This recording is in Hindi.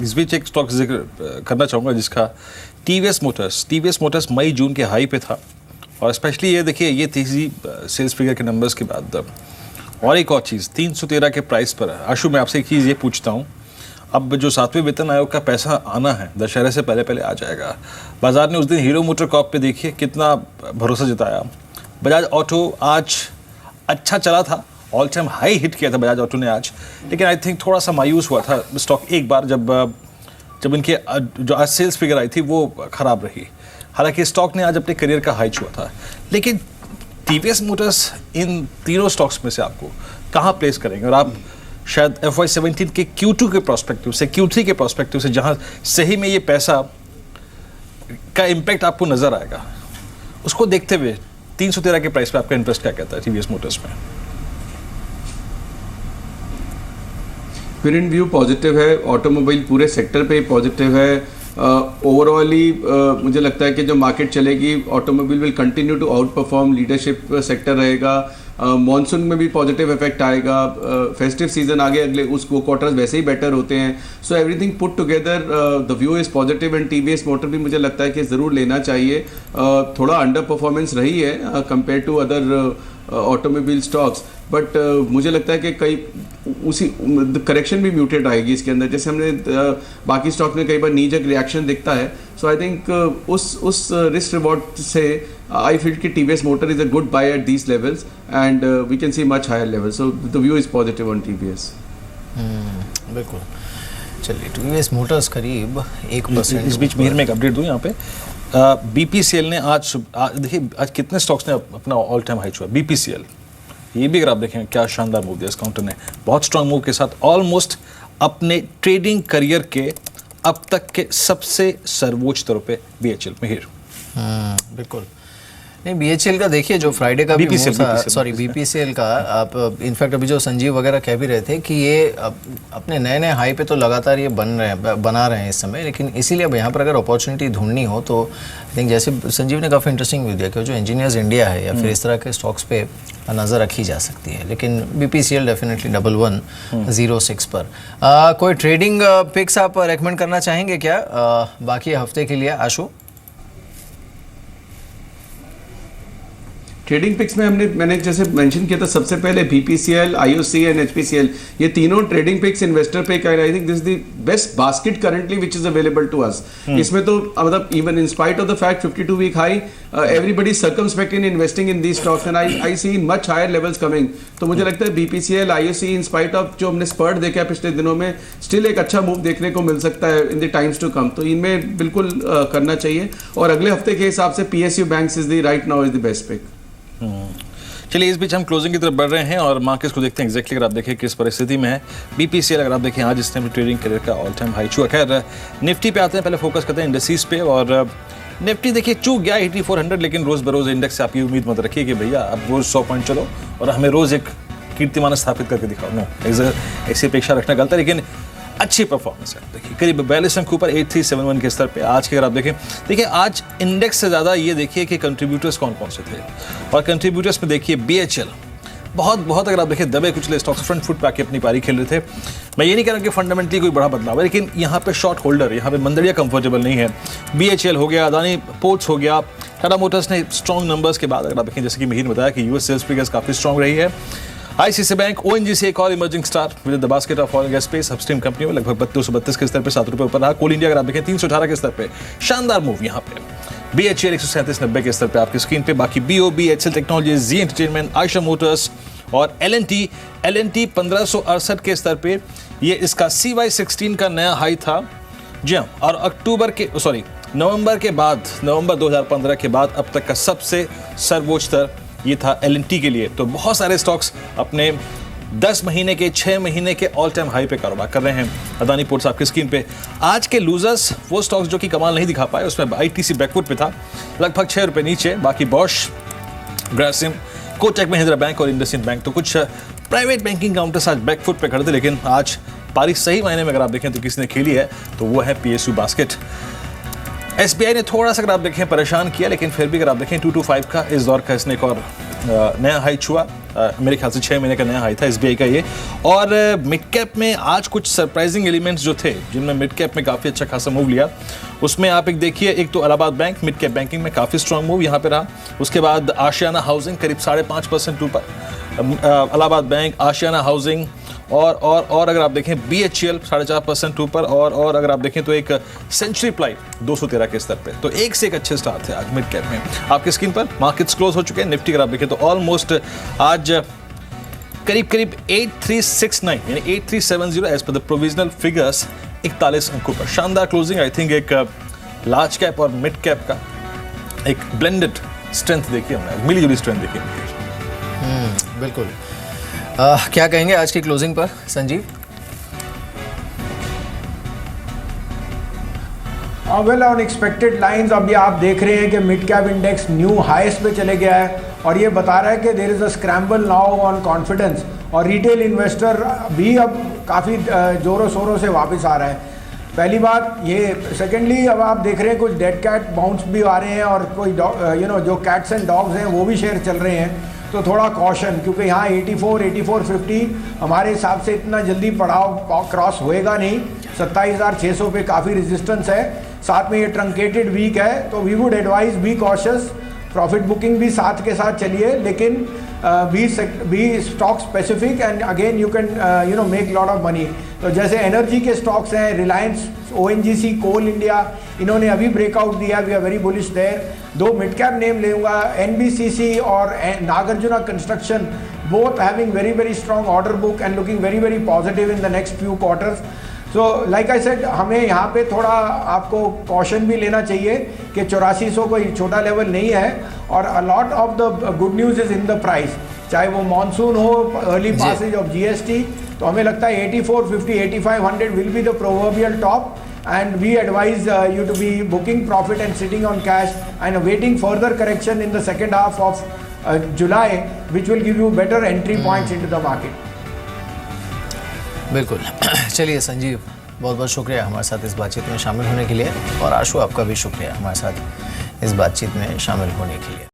इस बीच एक स्टॉक जिक्र करना चाहूँगा जिसका टीवीएस मोटर्स मई जून के हाई पे था, और स्पेशली ये देखिए ये तेजी सेल्स फिगर के नंबर्स के बाद। और एक और चीज़ 313 के प्राइस पर आशु, मैं आपसे एक चीज़ ये पूछता हूँ, अब जो 7वें वेतन आयोग का पैसा आना है दशहरे से पहले पहले आ जाएगा। बाजार ने उस दिन हीरो मोटर कॉर्प पे देखिए कितना भरोसा जताया। बजाज ऑटो आज अच्छा चला था, ऑल टाइम हाई हिट किया था बजाज ऑटो ने आज, लेकिन आई थिंक थोड़ा सा मायूस हुआ था स्टॉक एक बार जब इनके जो आज सेल्स फिगर आई थी वो ख़राब रही। हालांकि स्टॉक ने आज अपने करियर का हाई छुआ था। लेकिन टीवीएस मोटर्स इन तीनों स्टॉक्स में से आपको कहाँ प्लेस करेंगे, और आप शायद FY17 के Q2 के प्रोस्पेक्टिव से, Q3 के प्रोस्पेक्टिव से, जहाँ सही में ये पैसा का इम्पैक्ट आपको नजर आएगा, उसको देखते हुए 313 के प्राइस पे आपका इंटरेस्ट क्या कहता है टीवीएस मोटर्स में? इन व्यू पॉजिटिव है, ऑटोमोबाइल पूरे सेक्टर पे पॉजिटिव है। ओवरऑली मुझे लगता है कि जो मार्केट चलेगी, automobile will continue to outperform, leadership sector रहेगा। मॉनसून में भी पॉजिटिव इफेक्ट आएगा, फेस्टिव सीजन आगे अगले उसको क्वार्टर्स वैसे ही बेटर होते हैं। So everything put together the view is positive, and TVS motor भी मुझे लगता है कि ज़रूर लेना चाहिए। थोड़ा अंडर परफॉर्मेंस रही है compare to other automobile stocks, but मुझे लगता है कि कई उसी करेक्शन भी म्यूटेड आएगी इसके अंदर, जैसे हमने बाकी स्टॉक में कई बार नीजक रिएक्शन दिखता है। सो आई थिंक उस रिस्क रिवॉर्ड से आई फील कि TVS motor is a good buy at these levels, and we can see much higher level. So the view is positive on TVS. बिल्कुल। चलिए, टीवीएस मोटर्स करीब 1%। इस बीच में एक अपडेट दूँ यहाँ पे, BPCL ने आज देखिए आज कितने स्टॉक्स ने अपना ऑल टाइम हाई छुआ। BPCL ये भी अगर आप देखें क्या शानदार मूव दिया इस काउंटर ने, बहुत स्ट्रांग मूव के साथ ऑलमोस्ट अपने ट्रेडिंग करियर के अब तक के सबसे सर्वोच्च स्तरों पे BHL में हिट। बिल्कुल। नहीं, BHL का देखिए जो फ्राइडे का BPCL का आप इनफैक्ट अभी जो संजीव वगैरह कह भी रहे थे कि ये अपने नए नए हाई पे तो लगातार ये बना रहे हैं इस समय, लेकिन इसीलिए अब यहाँ पर अगर अपॉर्चुनिटी ढूंढनी हो तो आई थिंक जैसे संजीव ने काफ़ी इंटरेस्टिंग व्यू दिया कि जो इंजीनियर्स इंडिया है या फिर इस तरह के स्टॉक्स पे नज़र रखी जा सकती है, लेकिन BPCL डेफिनेटली 1106 पर। कोई ट्रेडिंग पिक्स आप रेकमेंड करना चाहेंगे क्या बाकी हफ्ते के लिए आशु? ट्रेडिंग पिक्स में मैंने जैसे मेंशन किया था सबसे पहले BPCL, IOC एंड HPCL, ये तीनों ट्रेडिंग पिक्स इन्वेस्टर पे का, I think this is the best basket currently which is available to us. इसमें तो मतलब even in spite of the fact 52 week high, everybody circumspect in investing in these stocks, and I see much higher levels coming. तो मुझे लगता है BPCL, IOC in spite of जो हमने स्पर्ट देखा है पिछले दिनों में, स्टिल एक अच्छा मूव देखने को मिल सकता है in the times to come. तो इनमें बिल्कुल करना चाहिए, और अगले हफ्ते के हिसाब से PSU banks is the right now is the best pick. चलिए, इस बीच हम क्लोजिंग की तरफ बढ़ रहे हैं और मार्केट्स को देखते हैं एग्जैक्टली अगर आप देखें किस परिस्थिति में है। BPCL अगर आप देखें आज इसने भी ट्रेडिंग करियर का ऑल टाइम हाई छुआ। खैर निफ्टी पे आते हैं, पहले फोकस करते हैं इंडस्ट्रीज पे, और निफ्टी देखिए चूक गया 8400, लेकिन रोज बरोज इंडेक्स से आप ये उम्मीद मत रखिए कि भैया अब रोज 100 पॉइंट चलो और हमें रोज एक कीर्तिमान स्थापित करके दिखाओ। नो, ऐसी अपेक्षा रखना गलत है, लेकिन अच्छी परफॉर्मेंस है। देखिए करीब 42 अंक ऊपर 8371 के स्तर पे आज के अगर आप देखें, देखिए आज इंडेक्स से ज़्यादा ये देखिए कि कंट्रीब्यूटर्स कौन कौन से थे, और कंट्रीब्यूटर्स में देखिए BHL बहुत अगर आप देखें दबे कुचले स्टॉक्स फ्रंट फुट पे आके अपनी पारी खेल रहे थे। मैं ये नहीं कह रहा कि फंडामेंटली कोई बड़ा बदलाव है, लेकिन यहाँ पे शॉर्ट होल्डर, यहाँ पे मंदड़िया कंफर्टेबल नहीं है। BHL हो गया, अदानी पोर्ट्स हो गया, टाटा मोटर्स ने स्ट्रॉन्ग नंबर्स के बाद अगर आप देखें, जैसे कि मिहिर ने बताया कि US सेल्स फिगर्स काफ़ी स्ट्रॉन्ग रही है। ICICI बैंक, ONGC एक और emerging star with the basket of oil gas space upstream company में लगभग 232 के स्तर पे 7 रुपये ऊपर रहा। कोल इंडिया अगर आप देखें 318 के स्तर पे शानदार मूव यहाँ पे। BHL 137.90 के स्तर पे आपकी स्क्रीन पे। बाकी BOB, HL टेक्नोलॉजीज, जी एंटरटेनमेंट, आयशा मोटर्स और LNT 1568 के स्तर पे, ये इसका CY16 का नया हाई था। जी हाँ, और नवंबर के बाद, नवंबर 2015 के बाद अब तक का सबसे सर्वोच्च स्तर ये था LNT के लिए। तो बहुत सारे स्टॉक्स अपने 10 महीने के, 6 महीने के ऑल टाइम हाई पे कारोबार कर रहे हैं। अदानी पोर्ट्स आपकी स्क्रीन पे। आज के लूजर्स वो स्टॉक्स जो कि कमाल नहीं दिखा पाए, उसमें ITC बैकफुट पे था लगभग 6 रुपये नीचे। बाकी बॉश, ग्रासिम, कोटक महिंद्रा बैंक और इंडसइंड बैंक, तो कुछ प्राइवेट बैंकिंग काउंटर्स आज बैकफुट पे खड़े थे, लेकिन आज पारी सही मायने में अगर आप देखें तो किसने खेली है तो वो है PSU बास्केट। SBI ने थोड़ा सा अगर आप देखें परेशान किया, लेकिन फिर भी अगर आप देखें 225 का इस दौर का इसने एक और नया हाई छुआ। मेरे ख्याल से 6 महीने का नया हाई था SBI का ये। और मिड कैप में आज कुछ सरप्राइजिंग एलिमेंट्स जो थे, जिनमें मिड कैप में काफ़ी अच्छा खासा मूव लिया, उसमें आप एक देखिए, एक तो Allahabad bank mid cap banking में काफ़ी स्ट्रांग मूव यहाँ पे रहा। उसके बाद आशियाना हाउसिंग करीब 5.5% ऊपर, इलाहाबाद बैंक, आशियाना हाउसिंग और अगर आप देखें BHEL 4.5% ऊपर, और अगर आप देखें तो एक सेंचुरी प्लाई 213 के स्तर पे। तो एक से एक अच्छे स्टार थे आज मिड कैप में। आपकी स्क्रीन पर मार्केट्स क्लोज हो चुके हैं। निफ्टी अगर आप देखें तो ऑलमोस्ट आज करीब 8369 यानी 8370 as per the provisional figures 41 अंकों पर। शानदार क्लोजिंग। आई थिंक एक लार्ज कैप और मिड कैप का एक ब्लेंडेड स्ट्रेंथ देखिए हमने, मिली जुली स्ट्रेंथ देखिए। बिल्कुल। क्या कहेंगे आज की क्लोजिंग पर Sanjeev? Well on expected lines अभी आप देख रहे हैं कि mid cap index new highest पे चले गया है और ये बता रहा है कि there is a scramble now on confidence, और रिटेल इन्वेस्टर भी अब काफ़ी ज़ोरों शोरों से वापस आ रहा है। पहली बात ये। सेकेंडली अब आप देख रहे हैं कुछ डेड कैट बाउंस भी आ रहे हैं और कोई जो कैट्स एंड डॉग्स हैं वो भी शेयर चल रहे हैं। तो थोड़ा कॉशन, क्योंकि यहाँ 84-8450 हमारे हिसाब से इतना जल्दी पड़ाव क्रॉस होएगा नहीं। 27,600 पे काफ़ी रेजिस्टेंस है, साथ में ये ट्रंकेटेड वीक है, तो we would advise be cautious. Profit booking भी साथ के साथ चलिए, लेकिन be stock specific and again you can make lot of money. तो जैसे एनर्जी के स्टॉक्स हैं, रिलायंस, ONGC, कोल इंडिया, इन्होंने अभी ब्रेकआउट दिया, we are very bullish there. 2 mid cap name लेऊंगा, NBCC और Nagarjuna Construction, both having very strong order book and looking very positive in the next few quarters. So like I said, हमें यहाँ पे थोड़ा आपको कॉशन भी लेना चाहिए कि 8400 कोई छोटा लेवल नहीं है, और a lot of the good news is in the price, चाहे वो मानसून हो, अर्ली पासेज ऑफ GST। तो हमें लगता है 8450, 8500 will be the proverbial top, and we advise you to be booking profit and sitting on cash and awaiting further correction in the second half of July, which will give you better entry points into the market. बिल्कुल। चलिए संजीव, बहुत बहुत शुक्रिया हमारे साथ इस बातचीत में शामिल होने के लिए, और आशु आपका भी शुक्रिया हमारे साथ इस बातचीत में शामिल होने के लिए।